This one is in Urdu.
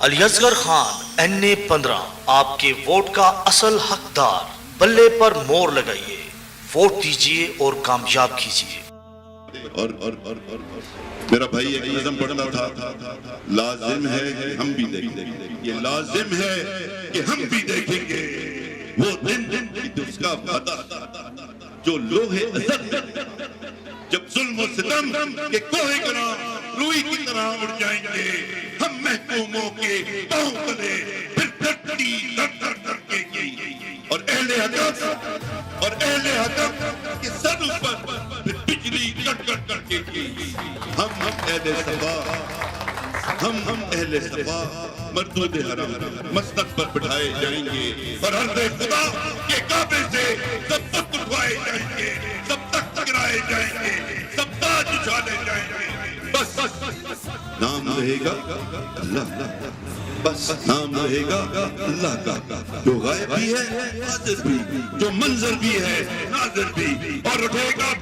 علی اصغر خان NA 15 آپ کے ووٹ کا اصل حقدار، بلے پر مور لگائیے، ووٹ دیجئے اور کامیاب کیجئے۔ اور میرا بھائی ایک نظم پڑھتا تھا، لازم ہے کہ ہم بھی دیکھیں گے، یہ لازم ہے کہ ہم بھی دیکھیں گے وہ دن اس کا وعدہ جو لوہے ازل جب ظلم و ستم کے کوہ گراں روئی کی طرح اڑ جائیں گے، ہم محکوموں کے پاؤں تلے پھر دھرتی در کے گی، اور اہل حق کے سر پر پھر بجلی کٹ کے گی۔ ہم اہل صفا مردود حرم مسند پر بٹھائے جائیں گے، اور عرض خدا کے کعبے سے سب تک اٹھوائے جائیں گے، سب تک گرائے جائیں گے، سب تاج اچھالے جائیں گے۔ بس نام رہے گا اللہ، بس نام رہے گا اللہ کا، جو غائب بھی ہے حاضر بھی، جو منظر بھی ہے ناظر بھی، اور اٹھے گا